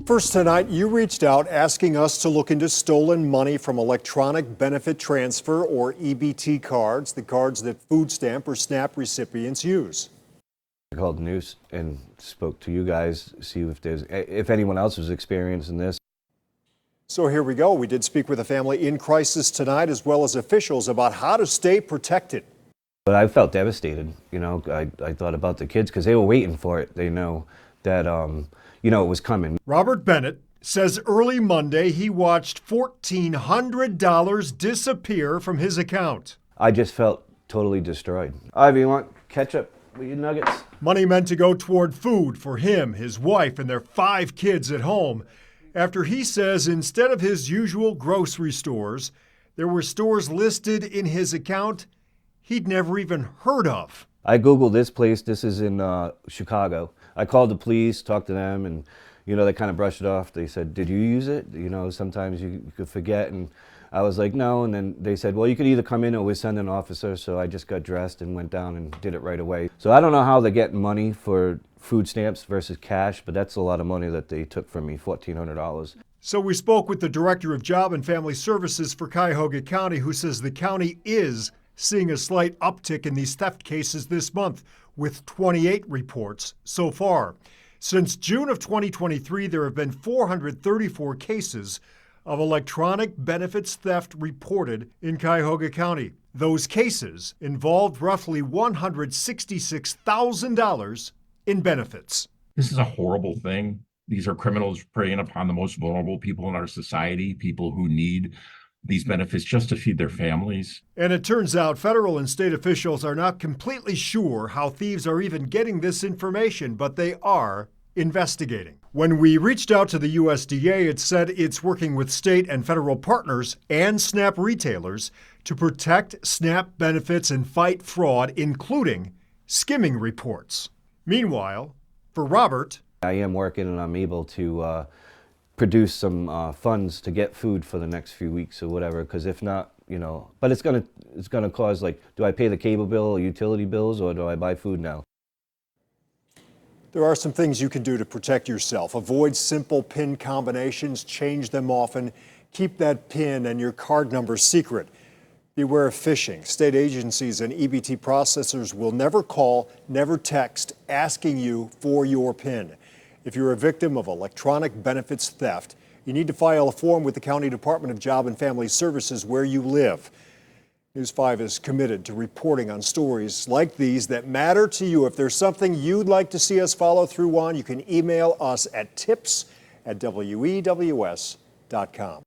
First tonight, you reached out asking us to look into stolen money from electronic benefit transfer or EBT cards, the cards that food stamp or SNAP recipients use. I called the news and spoke to you guys, see if anyone else was experiencing this. So here we go. We did speak with a family in crisis tonight, as well as officials, about how to stay protected. But I felt devastated. I thought about the kids because they were waiting for it. They know that, it was coming. Robert Bennett says early Monday he watched $1,400 disappear from his account. I just felt totally destroyed. Ivy, you want ketchup with your nuggets? Money meant to go toward food for him, his wife, and their 5 kids at home. After he says instead of his usual grocery stores, there were stores listed in his account he'd never even heard of. I Googled this place. This is in Chicago. I called the police, talked to them, and they kind of brushed it off. They said, "Did you use it?" Sometimes you could forget, and I was like, "No." And then they said, "Well, you could either come in or we'll send an officer." So I just got dressed and went down and did it right away. So I don't know how they're getting money for food stamps versus cash, but that's a lot of money that they took from me, $1,400. So we spoke with the Director of Job and Family Services for Cuyahoga County, who says the county is seeing a slight uptick in these theft cases this month, with 28 reports so far. Since June of 2023, there have been 434 cases of electronic benefits theft reported in Cuyahoga County. Those cases involved roughly $166,000 in benefits. This is a horrible thing. These are criminals preying upon the most vulnerable people in our society, people who need these benefits just to feed their families. And it turns out federal and state officials are not completely sure how thieves are even getting this information, but they are investigating. When we reached out to the USDA, it said it's working with state and federal partners and SNAP retailers to protect SNAP benefits and fight fraud, including skimming reports. Meanwhile, for Robert, I am working and I'm able to produce some funds to get food for the next few weeks or whatever, because if not, but it's gonna cause, do I pay the cable bill or utility bills, or do I buy food now? there are some things you can do to protect yourself. Avoid simple PIN combinations, change them often, keep that PIN and your card number secret. Beware of phishing. State agencies and EBT processors will never call, never text asking you for your PIN. If you're a victim of electronic benefits theft, you need to file a form with the County Department of Job and Family Services where you live. News 5 is committed to reporting on stories like these that matter to you. If there's something you'd like to see us follow through on, you can email us at tips@wews.com.